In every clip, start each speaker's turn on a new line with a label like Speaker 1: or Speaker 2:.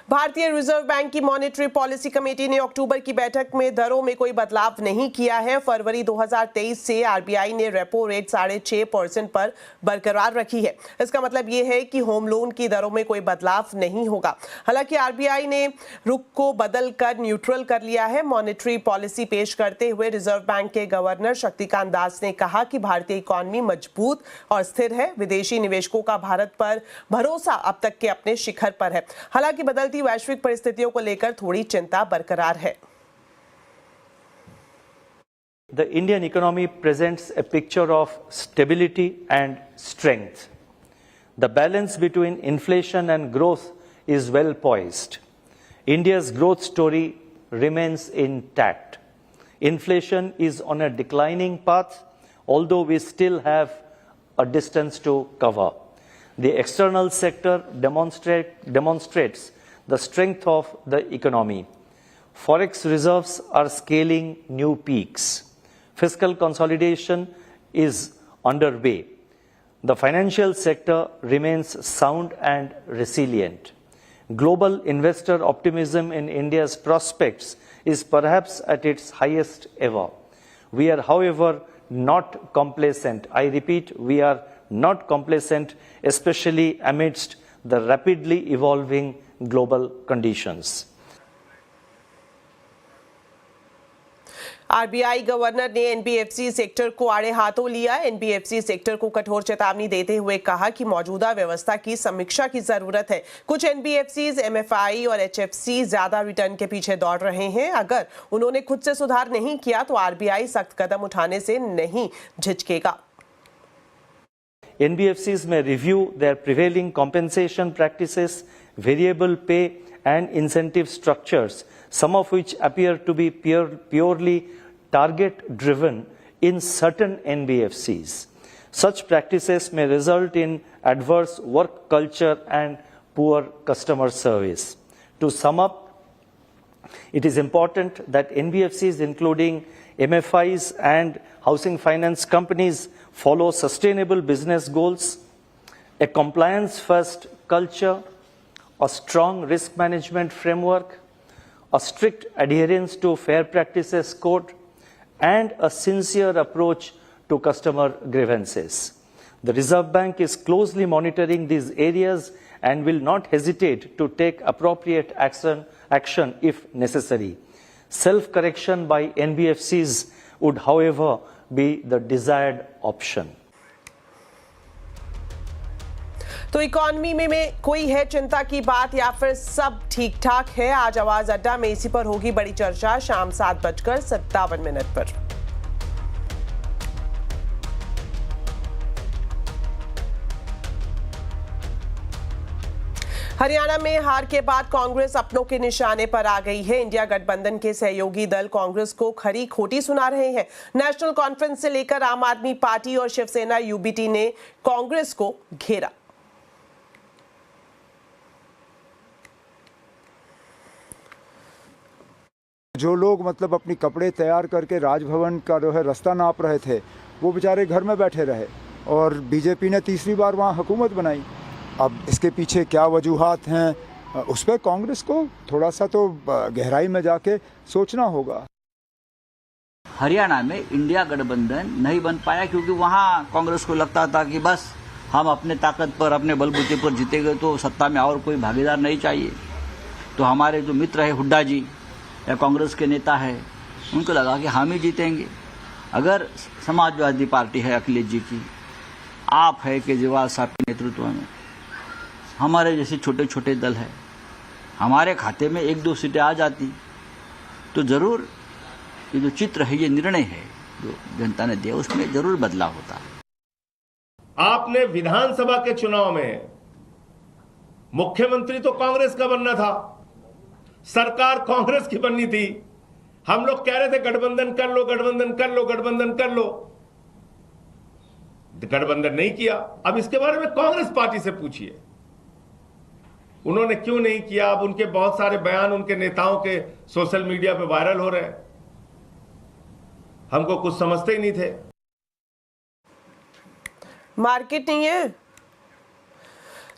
Speaker 1: भारतीय reserve bank की monetary policy committee ने अक्टूबर की बैठक में दरों में कोई बदलाव नहीं किया है। फरवरी 2023 से आरबीआई ने रेपो रेट 6.5% पर बरकरार रखी है। इसका मतलब ये है कि होम लोन की दरों में कोई बदलाव नहीं होगा। हालांकि आरबीआई ने रुख को बदलकर न्यूट्रल कर लिया है। मॉनेटरी पॉलिसी पेश करते हुए रिजर्व बैंक के गवर्नर शक्तिकांत दास ने कहा कि भारतीय इकोनॉमी मजबूत और स्थिर है। विदेशी निवेशकों का भारत पर भरोसा अब तक के अपने शिखर पर है। हालांकि बदलती वैश्विक परिस्थितियों को लेकर थोड़ी चिंता बरकरार है।
Speaker 2: The Indian economy presents a picture of stability and strength. The balance between inflation and growth is well poised. India's growth story remains intact. Inflation is on a declining path, although we still have a distance to cover. The external sector demonstrates the strength of the economy. Forex reserves are scaling new peaks. Fiscal consolidation is underway. The financial sector remains sound and resilient. Global investor optimism in India's prospects is perhaps at its highest ever. We are, however, not complacent. I repeat, we are not complacent, especially amidst the rapidly evolving global conditions.
Speaker 1: RBI governor ने NBFC sector को आड़े हाथों लिया। NBFC sector को कठोर चेतावनी देते हुए कहा कि मौजूदा व्यवस्था की समीक्षा की जरूरत है। कुछ एनबीएफसीज, एमएफआई और एचएफसी ज्यादा रिटर्न के पीछे दौड़ रहे हैं। अगर उन्होंने खुद से सुधार नहीं किया तो आरबीआई सख्त कदम उठाने से नहीं झिझकेगा।
Speaker 2: NBFCs may review their prevailing compensation practices, variable pay and incentive structures, some of which appear to be purely target-driven in certain NBFCs. Such practices may result in adverse work culture and poor customer service. To sum up, it is important that NBFCs, including MFIs and housing finance companies, follow sustainable business goals, a compliance-first culture, a strong risk management framework, a strict adherence to fair practices code, and a sincere approach to customer grievances. The Reserve Bank is closely monitoring these areas and will not hesitate to take appropriate action if necessary. Self-correction by NBFCs would, however, be the desired option.
Speaker 1: तो economy में कोई है चिंता की बात या फिर सब ठीक ठाक है? आज आवाज अड्डा में इसी पर होगी बड़ी चर्चा शाम 7:57 पर। हरियाणा में हार के बाद कांग्रेस अपनों के निशाने पर आ गई है। इंडिया गठबंधन के सहयोगी दल कांग्रेस को खरी खोटी सुना रहे हैं। नेशनल कॉन्फ्रेंस से लेकर आम आदमी पार्टी और शिवसेना यूबीटी ने कांग्रेस को घेरा।
Speaker 3: जो लोग मतलब अपनी कपड़े तैयार करके राजभवन का जो है रास्ता नाप रहे थे, वो बेचारे घर में बैठे रहे और बीजेपी ने तीसरी बार वहाँ हुकूमत बनाई। अब इसके पीछे क्या वजूहात हैं, उस पर कांग्रेस को थोड़ा सा तो गहराई में जाके सोचना होगा।
Speaker 4: हरियाणा में इंडिया गठबंधन नहीं बन पाया क्योंकि वहाँ कांग्रेस को लगता था कि बस हम अपने ताकत पर, अपने बलबूते पर जीतेंगे तो सत्ता में और कोई भागीदार नहीं चाहिए। तो हमारे जो मित्र है हुड्डा जी या कांग्रेस के नेता है, उनको लगा कि हम ही जीतेंगे। अगर समाजवादी पार्टी है अखिलेश जी की, आप है केजरीवाल साहब के नेतृत्व में, हमारे जैसे छोटे छोटे दल है, हमारे खाते में 1-2 सीटें आ जाती तो जरूर ये जो चित्र है, ये निर्णय है जो जनता ने दिया, उसमें जरूर बदलाव होता।
Speaker 5: आपने विधानसभा के चुनाव में मुख्यमंत्री तो कांग्रेस का बनना था, सरकार कांग्रेस की बननी थी। हम लोग कह रहे थे गठबंधन कर लो, गठबंधन कर लो, गठबंधन कर लो। गठबंधन नहीं किया। अब इसके बारे में कांग्रेस पार्टी से पूछिए, उन्होंने क्यों नहीं किया। अब उनके बहुत सारे बयान उनके नेताओं के सोशल मीडिया पे वायरल हो रहे हैं। हमको कुछ समझते ही नहीं थे।
Speaker 1: मार्केट नहीं है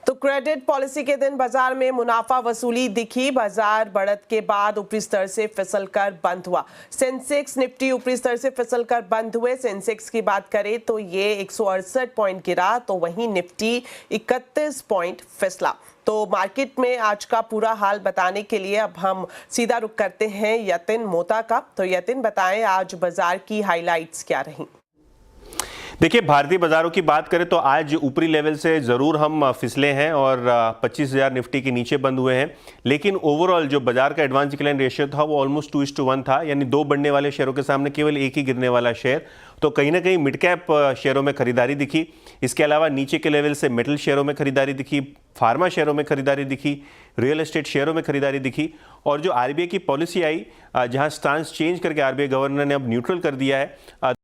Speaker 1: तो क्रेडिट पॉलिसी के दिन बाजार में मुनाफा वसूली दिखी। बाजार बढ़त के बाद ऊपरी स्तर से फिसलकर बंद हुआ। सेंसेक्स निफ्टी ऊपरी स्तर से फिसलकर बंद हुए। सेंसेक्स की बात करें तो ये 168 पॉइंट गिरा, तो वहीं निफ्टी 31 पॉइंट फिसला। तो मार्केट में आज का पूरा हाल बताने के लिए अब हम सीधा रुख करते हैं यतिन मोता का। तो यतिन, बताएं आज बाजार की हाइलाइट्स क्या रही?
Speaker 6: देखिए, भारतीय बाजारों की बात करें तो आज ऊपरी लेवल से ज़रूर हम फिसले हैं और 25,000 निफ्टी के नीचे बंद हुए हैं, लेकिन ओवरऑल जो बाजार का एडवांस डिक्लाइन रेशियो था वो ऑलमोस्ट 2:1 था, यानी 2 बढ़ने वाले शेयरों के सामने केवल एक ही गिरने वाला शेयर। तो कहीं ना कहीं मिड कैप शेयरों में खरीदारी दिखी। इसके अलावा नीचे के लेवल से मेटल शेयरों में खरीदारी दिखी, फार्मा शेयरों में खरीदारी दिखी, रियल एस्टेट शेयरों में खरीदारी दिखी। और जो आरबीआई की पॉलिसी आई, जहां स्टांस चेंज करके आरबीआई गवर्नर ने अब न्यूट्रल कर दिया है,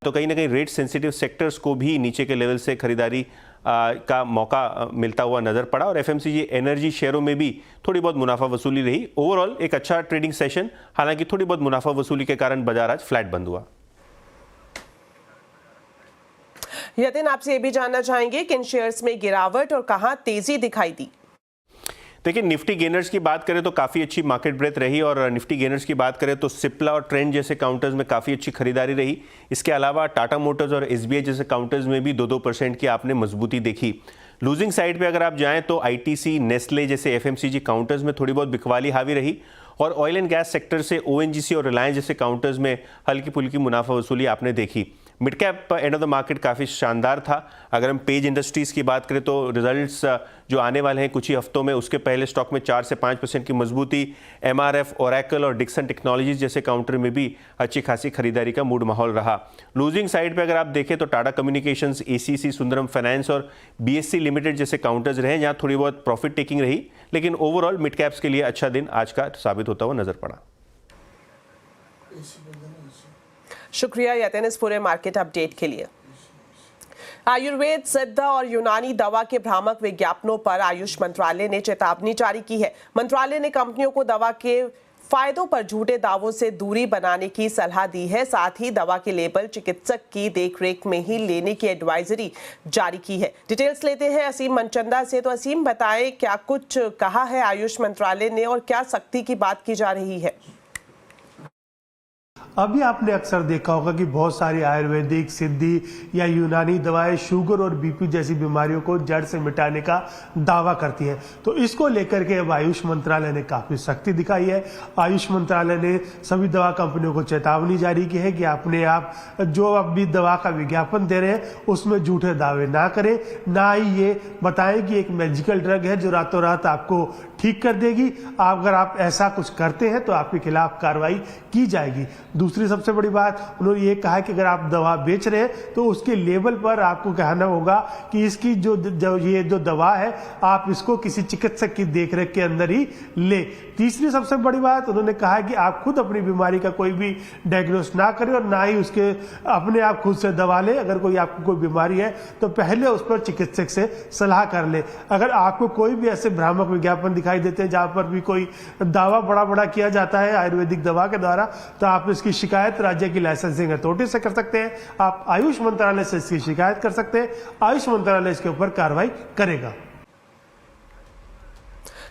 Speaker 6: तो कहीं ना कहीं रेट सेंसिटिव सेक्टर्स को भी नीचे के लेवल से खरीदारी का मौका मिलता हुआ नजर पड़ा। और एफएमसीजी एनर्जी शेयरों में भी थोड़ी बहुत मुनाफा वसूली रही। ओवरऑल एक अच्छा ट्रेडिंग सेशन, हालांकि थोड़ी बहुत मुनाफा वसूली के कारण बाजार आज फ्लैट बंद हुआ।
Speaker 1: यतिन, आपसे ये भी जानना चाहेंगे कि इन शेयर्स में गिरावट और कहां तेजी दिखाई दी?
Speaker 6: देखिए, निफ्टी गेनर्स की बात करें तो काफ़ी अच्छी मार्केट ब्रेथ रही, और निफ्टी गेनर्स की बात करें तो सिप्ला और ट्रेंड जैसे काउंटर्स में काफ़ी अच्छी खरीदारी रही। इसके अलावा टाटा मोटर्स और एसबीआई जैसे काउंटर्स में भी 2-2% की आपने मजबूती देखी। लूजिंग साइड पे अगर आप जाएं तो आईटीसी, नेस्ले जैसे एफएमसीजी काउंटर्स में थोड़ी बहुत बिकवाली हावी रही, और ऑयल एंड गैस सेक्टर से ओएनजीसी और रिलायंस जैसे काउंटर्स में हल्की फुल्की मुनाफा वसूली आपने देखी। Mid cap end of the market काफ़ी शानदार था। अगर हम पेज इंडस्ट्रीज़ की बात करें तो रिजल्ट्स जो आने वाले हैं कुछ ही हफ्तों में, उसके पहले स्टॉक में 4 से 5% की मजबूती। एमआरएफ, ओरेकल और डिक्सन टेक्नोलॉजीज जैसे काउंटर में भी अच्छी खासी खरीदारी का मूड माहौल रहा। लूजिंग साइड पे अगर आप देखें तो Tata communications, ACC, Sundaram finance और बीएससी लिमिटेड जैसे काउंटर्स रहे, जहां थोड़ी बहुत प्रॉफिट टेकिंग रही। लेकिन ओवरऑल मिड कैप्स के लिए अच्छा दिन आज का साबित होता हुआ नजर पड़ा।
Speaker 1: शुक्रिया यतिन इस पूरे मार्केट अपडेट के लिए। आयुर्वेद, सिद्ध और यूनानी दवा के भ्रामक विज्ञापनों पर आयुष मंत्रालय ने चेतावनी जारी की है। मंत्रालय ने कंपनियों को दवा के फायदों पर झूठे दावों से दूरी बनाने की सलाह दी है। साथ ही दवा के लेबल चिकित्सक की देखरेख में ही लेने की एडवाइजरी जारी की है। डिटेल्स लेते हैं असीम मनचंदा से। तो असीम, बताएं क्या कुछ कहा है आयुष मंत्रालय ने और क्या सख्ती की बात की जा रही है?
Speaker 7: अभी आपने अक्सर देखा होगा कि बहुत सारी आयुर्वेदिक, सिद्धि या यूनानी दवाएं शुगर और बीपी जैसी बीमारियों को जड़ से मिटाने का दावा करती हैं। तो इसको लेकर के अब आयुष मंत्रालय ने काफी सख्ती दिखाई है। आयुष मंत्रालय ने सभी दवा कंपनियों को चेतावनी जारी की है कि अपने आप जो अब भी दवा का विज्ञापन दे रहे हैं उसमें झूठे दावे ना करें, ना ही ये बताएं कि एक मैजिकल ड्रग है जो रातों रात आपको ठीक कर देगी। अगर आप ऐसा कुछ करते हैं तो आपके खिलाफ कार्रवाई की जाएगी। दूसरी सबसे बड़ी बात उन्होंने ये कहा कि अगर आप दवा बेच रहे हैं तो उसके लेबल पर आपको कहना होगा कि इसकी जो दवा है आप इसको किसी चिकित्सक की देखरेख के अंदर ही ले। तीसरी सबसे बड़ी बात उन्होंने कहा कि आप खुद अपनी बीमारी का कोई भी डायग्नोस ना करें और ना ही उसके अपने आप खुद से दवा लें। अगर कोई आपको कोई बीमारी है तो पहले उस पर चिकित्सक से सलाह कर ले। अगर आपको कोई भी ऐसे भ्रामक विज्ञापन दिखाई देते हैं जहां पर भी कोई दावा बड़ा किया जाता है आयुर्वेदिक दवा के द्वारा, तो आप इसकी शिकायत राज्य की लाइसेंसिंग अथॉरिटी से कर सकते हैं। आप आयुष मंत्रालय से इसकी शिकायत कर सकते हैं। आयुष मंत्रालय इसके ऊपर कार्रवाई करेगा।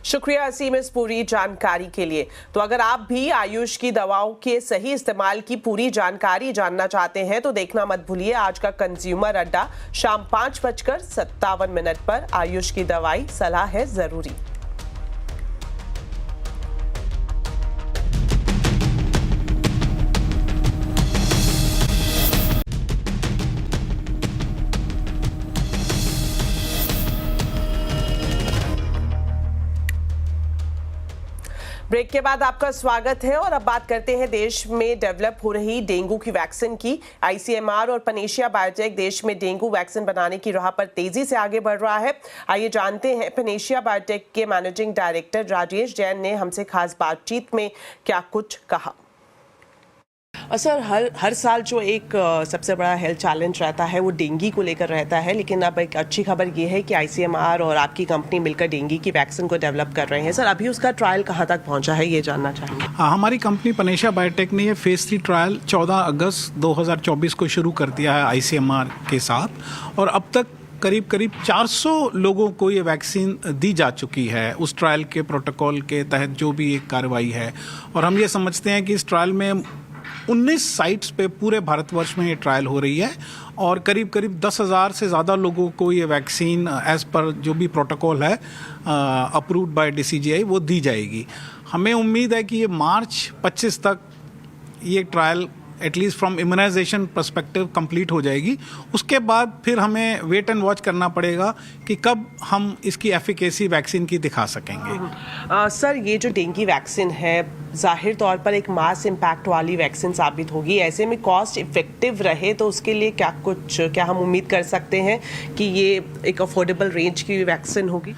Speaker 1: शुक्रिया असीम इस पूरी जानकारी के लिए। तो अगर आप भी आयुष की दवाओं के सही इस्तेमाल की पूरी जानकारी जानना चाहते हैं तो देखना मत भूलिए आज का कंज्यूमर अड्डा शाम 5:57 पर। आयुष की दवाई सलाह है जरूरी। ब्रेक के बाद आपका स्वागत है और अब बात करते हैं देश में डेवलप हो रही डेंगू की वैक्सीन की। आईसीएमआर और पनेशिया बायोटेक देश में डेंगू वैक्सीन बनाने की राह पर तेजी से आगे बढ़ रहा है। आइए जानते हैं पनेशिया बायोटेक के मैनेजिंग डायरेक्टर राजेश जैन ने हमसे खास बातचीत में क्या कुछ कहा। सर, हर साल जो एक सबसे बड़ा हेल्थ चैलेंज रहता है वो डेंगू को लेकर रहता है, लेकिन अब एक अच्छी खबर ये है कि आईसीएमआर और आपकी कंपनी मिलकर डेंगू की वैक्सीन को डेवलप कर रहे हैं। सर, अभी उसका ट्रायल कहाँ तक पहुँचा है ये जानना चाहेंगे।
Speaker 8: हमारी कंपनी पनेशिया बायोटेक ने ये फेज 3 ट्रायल 14 अगस्त 2024 को शुरू कर दिया है आईसीएमआर के साथ, और अब तक करीब करीब 400 लोगों को ये वैक्सीन दी जा चुकी है उस ट्रायल के प्रोटोकॉल के तहत जो भी एक कार्रवाई है। और हम ये समझते हैं कि इस ट्रायल में 19 साइट्स पे पूरे भारतवर्ष में ये ट्रायल हो रही है और करीब करीब 10,000 से ज़्यादा लोगों को ये वैक्सीन एज़ पर जो भी प्रोटोकॉल है अप्रूव्ड बाय DCGI वो दी जाएगी। हमें उम्मीद है कि ये मार्च 25 तक ये trial at least from immunization perspective complete हो जाएगी। उसके बाद फिर हमें वेट एंड वॉच करना पड़ेगा कि कब हम इसकी एफिकेसी वैक्सीन की दिखा सकेंगे।
Speaker 1: सर, ये जो डेंगू वैक्सीन है जाहिर तौर पर एक मास इम्पैक्ट वाली वैक्सीन साबित होगी, ऐसे में कॉस्ट इफेक्टिव रहे तो उसके लिए क्या हम उम्मीद कर सकते हैं कि ये एक अफोर्डेबल रेंज की वैक्सीन होगी?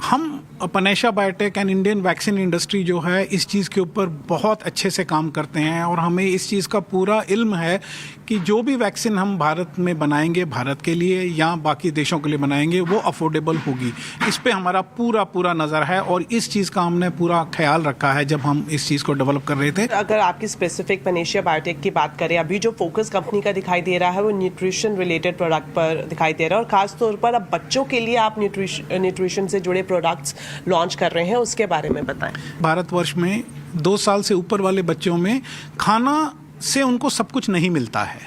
Speaker 8: हम Panacea Biotec and Indian vaccine industry जो है इस चीज़ के ऊपर बहुत अच्छे से काम करते हैं और हमें इस चीज़ का पूरा इल्म है कि जो भी वैक्सीन हम भारत में बनाएंगे, भारत के लिए या बाकी देशों के लिए बनाएंगे, वो अफोर्डेबल होगी। इस पे हमारा पूरा नज़र है और इस चीज़ का हमने पूरा ख्याल रखा है जब हम इस चीज़ को डेवलप कर रहे थे।
Speaker 1: अगर आपकी स्पेसिफिक पनेशिया बायोटेक की बात करें, अभी जो फोकस कंपनी का दिखाई दे रहा है वो न्यूट्रिशन रिलेटेड प्रोडक्ट पर दिखाई दे रहा है और खासतौर पर अब बच्चों के लिए आप न्यूट्रिशन से जुड़े प्रोडक्ट्स लॉन्च कर रहे हैं, उसके बारे में बताएं।
Speaker 8: भारतवर्ष में 2 साल से ऊपर वाले बच्चों में खाना से उनको सब कुछ नहीं मिलता है,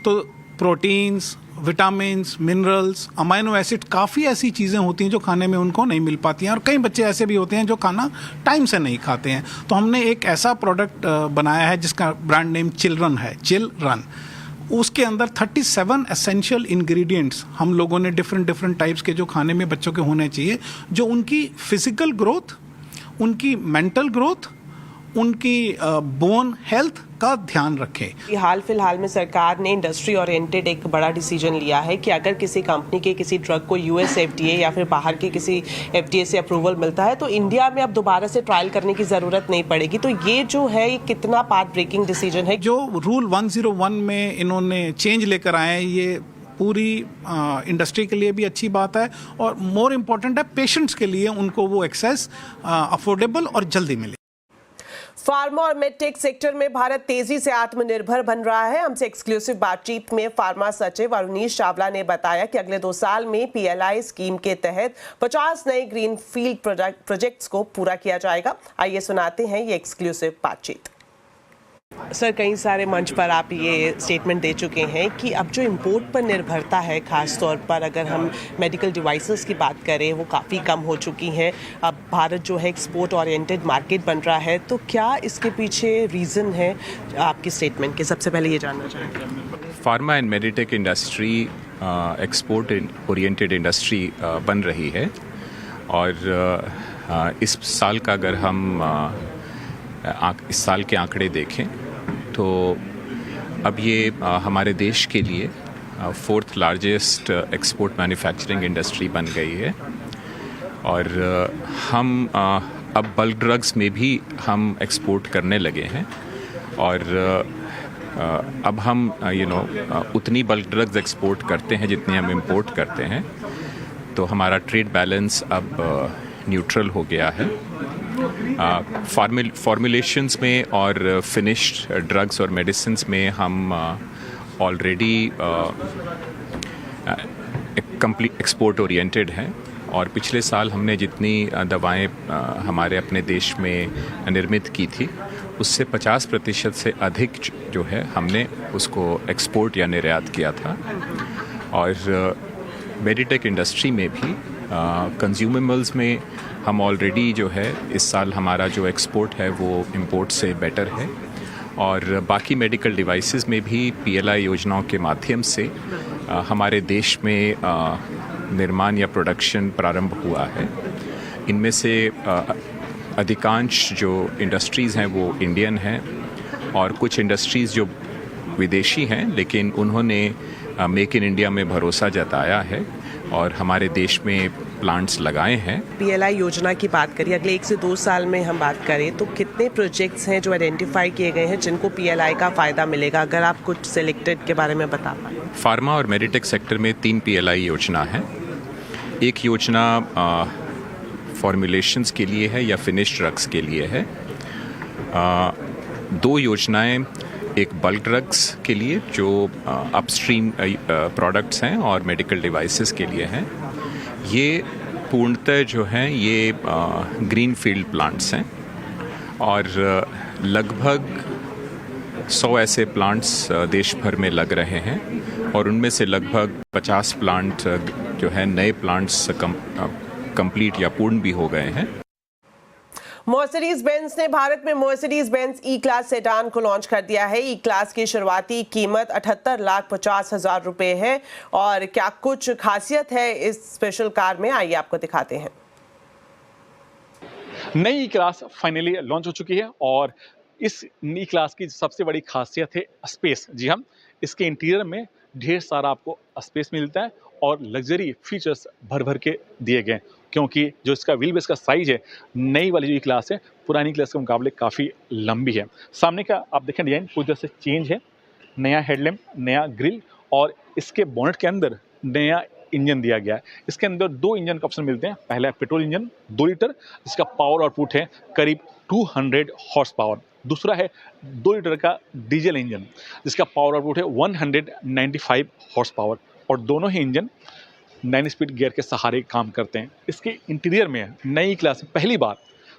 Speaker 8: तो proteins, vitamins, minerals, amino acid, काफ़ी ऐसी चीज़ें होती हैं जो खाने में उनको नहीं मिल पाती हैं और कई बच्चे ऐसे भी होते हैं जो खाना टाइम से नहीं खाते हैं। तो हमने एक ऐसा प्रोडक्ट बनाया है जिसका ब्रांड नेम चिलरन है, चिलरन। उसके अंदर 37 एसेंशियल इंग्रेडिएंट्स हम लोगों ने डिफरेंट टाइप्स के जो खाने में बच्चों के होने चाहिए, जो उनकी फिजिकल ग्रोथ, उनकी मेंटल ग्रोथ, उनकी बोन हेल्थ का ध्यान रखें।
Speaker 1: हाल फिलहाल में सरकार ने इंडस्ट्री ओरिएंटेड एक बड़ा डिसीजन लिया है कि अगर किसी कंपनी के किसी ड्रग को US FDA या फिर बाहर के किसी FDA से अप्रूवल मिलता है तो इंडिया में अब दोबारा से ट्रायल करने की ज़रूरत नहीं पड़ेगी। तो ये जो है ये कितना पाथ ब्रेकिंग डिसीजन है?
Speaker 8: जो रूल 101 में इन्होंने चेंज लेकर आए हैं, ये पूरी इंडस्ट्री के लिए भी अच्छी बात है और मोर इम्पोर्टेंट है पेशेंट्स के लिए, उनको वो एक्सेस अफोर्डेबल और जल्दी मिले।
Speaker 1: फार्मा और मेडटेक सेक्टर में भारत तेजी से आत्मनिर्भर बन रहा है। हमसे एक्सक्लूसिव बातचीत में फार्मा सचिव अरुनीश चावला ने बताया कि अगले 2 साल में PLI स्कीम के तहत 50 नए ग्रीनफील्ड प्रोजेक्ट्स को पूरा किया जाएगा। आइए सुनाते हैं ये एक्सक्लूसिव बातचीत। सर, कई सारे मंच पर आप ये स्टेटमेंट दे चुके हैं कि अब जो इंपोर्ट पर निर्भरता है, खास तौर पर अगर हम मेडिकल डिवाइसेस की बात करें, वो काफ़ी कम हो चुकी हैं। अब भारत जो है एक्सपोर्ट ओरिएंटेड मार्केट बन रहा है, तो क्या इसके पीछे रीज़न है आपकी स्टेटमेंट के? सबसे पहले ये जानना चाहेंगे।
Speaker 9: Pharma and Meditech industry export oriented industry बन रही है और इस साल का अगर हम इस साल के आंकड़े देखें तो अब ये हमारे देश के लिए 4th largest export manufacturing industry बन गई है और हम अब बल्क ड्रग्स में भी हम एक्सपोर्ट करने लगे हैं और अब हम उतनी बल्क ड्रग्स एक्सपोर्ट करते हैं जितनी हम इंपोर्ट करते हैं, तो हमारा ट्रेड बैलेंस अब न्यूट्रल हो गया है। फॉर्मुलेशंस में और फिनिश्ड ड्रग्स और मेडिसिन्स में हम ऑलरेडी कंप्लीट एक्सपोर्ट ओरिएंटेड हैं और पिछले साल हमने जितनी दवाएं हमारे अपने देश में निर्मित की थी उससे 50% से अधिक जो है हमने उसको एक्सपोर्ट या निर्यात किया था। और मेडिटेक इंडस्ट्री में भी कंज्यूमेबल्स में हम ऑलरेडी जो है इस साल हमारा जो एक्सपोर्ट है वो इंपोर्ट से बेटर है और बाकी मेडिकल डिवाइसेस में भी PLI योजनाओं के माध्यम से हमारे देश में निर्माण या प्रोडक्शन प्रारंभ हुआ है। इनमें से अधिकांश जो इंडस्ट्रीज़ हैं वो इंडियन हैं और कुछ इंडस्ट्रीज़ जो विदेशी हैं, लेकिन उन्होंने मेक इन इंडिया में भरोसा जताया है और हमारे देश में प्लांट्स लगाए हैं।
Speaker 1: PLI योजना की बात करिए, अगले 1 से 2 साल में हम बात करें तो कितने प्रोजेक्ट्स हैं जो आइडेंटिफाई किए गए हैं जिनको PLI का फ़ायदा मिलेगा? अगर आप कुछ सिलेक्टेड के बारे में बता पाएं।
Speaker 9: फार्मा और मेडिटेक सेक्टर में 3 PLI योजना है। एक योजना फॉर्मुलेशंस के लिए है या फिनिश्ड ड्रग्स के लिए है। 2 योजनाएं एक बल्क ड्रग्स के लिए जो अपस्ट्रीम प्रोडक्ट्स हैं और मेडिकल डिवाइसेस के लिए हैं। ये पूर्णतः जो हैं ये ग्रीन फील्ड प्लांट्स हैं और लगभग 100 ऐसे प्लांट्स देश भर में लग रहे हैं और उनमें से लगभग 50 प्लांट जो है नए प्लांट्स कंप्लीट या पूर्ण भी हो गए हैं।
Speaker 1: मर्सिडीज बेंज ने भारत में मर्सिडीज बेंज ई क्लास सेडान को लॉन्च कर दिया है। ई क्लास की शुरुआती कीमत 78,50,000 रुपए है। और क्या कुछ खासियत है इस स्पेशल कार में, आइए आपको दिखाते हैं।
Speaker 10: नई ई क्लास फाइनली लॉन्च हो चुकी है और इस ई क्लास की सबसे बड़ी खासियत है स्पेस। जी हाँ, इसके इंटीरियर में ढेर सारा आपको स्पेस मिलता है और लग्जरी फीचर्स भर भर के दिए गए, क्योंकि जो इसका व्हील बेस का साइज है, नई वाली जो ई क्लास है पुरानी क्लास के मुकाबले काफ़ी लंबी है। सामने का आप देखें डिजाइन पूरी तरह से चेंज है, नया हेडलैम्प, नया ग्रिल और इसके बोनेट के अंदर नया इंजन दिया गया है। इसके अंदर 2 इंजन का ऑप्शन मिलते हैं। पहला है पेट्रोल इंजन 2 लीटर, जिसका पावर आउटपुट है करीब 200 हॉर्स पावर। दूसरा है 2 लीटर का डीजल इंजन, जिसका पावर आउटपुट है 195 हॉर्स पावर और दोनों ही इंजन 9 स्पीड गियर के सहारे काम करते हैं। इसके इंटीरियर में नई क्लास में पहली बार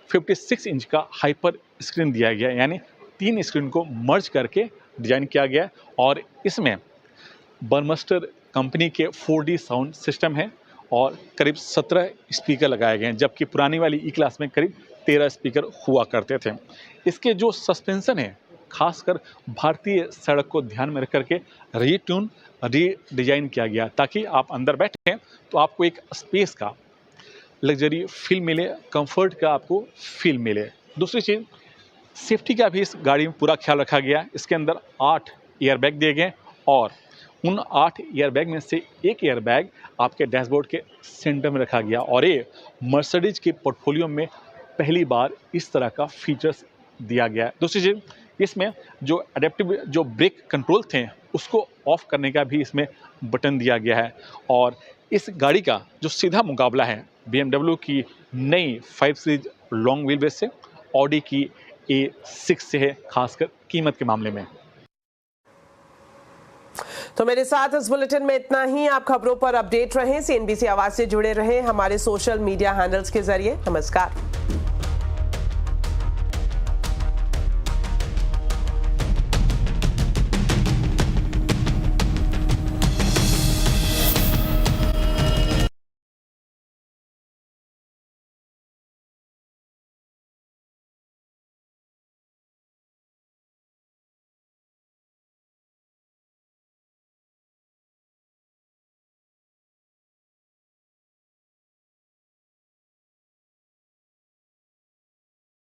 Speaker 10: 56 इंच का हाइपर स्क्रीन दिया गया है, यानी 3 स्क्रीन को मर्ज करके डिजाइन किया गया है और इसमें बर्मस्टर कंपनी के 4D साउंड सिस्टम है और करीब 17 स्पीकर लगाए गए हैं, जबकि पुरानी वाली ई क्लास में करीब 13 स्पीकर हुआ करते थे। इसके जो सस्पेंशन है, खासकर भारतीय सड़क को ध्यान में रख करके रीट्यून रीडिजाइन किया गया, ताकि आप अंदर बैठें तो आपको एक स्पेस का लग्जरी फील मिले, कंफर्ट का आपको फील मिले। दूसरी चीज़, सेफ्टी का भी इस गाड़ी में पूरा ख्याल रखा गया। इसके अंदर 8 एयरबैग दिए गए और उन 8 एयरबैग में से एक एयरबैग आपके डैशबोर्ड के सेंटर में रखा गया और ये मर्सिडीज के पोर्टफोलियो में पहली बार इस तरह का फीचर्स दिया गया है। दूसरी चीज़, इसमें जो अडेप्टिव जो ब्रेक कंट्रोल थे उसको ऑफ करने का भी इसमें बटन दिया गया है और इस गाड़ी का जो सीधा मुकाबला है BMW की नई 5 सीरीज लॉन्ग व्हील बेस से, ऑडी की A6 से है, खासकर कीमत के मामले में।
Speaker 1: तो मेरे साथ इस बुलेटिन में इतना ही। आप खबरों पर अपडेट रहें, CNBC आवाज से जुड़े रहें हमारे सोशल मीडिया हैंडल्स के जरिए। नमस्कार।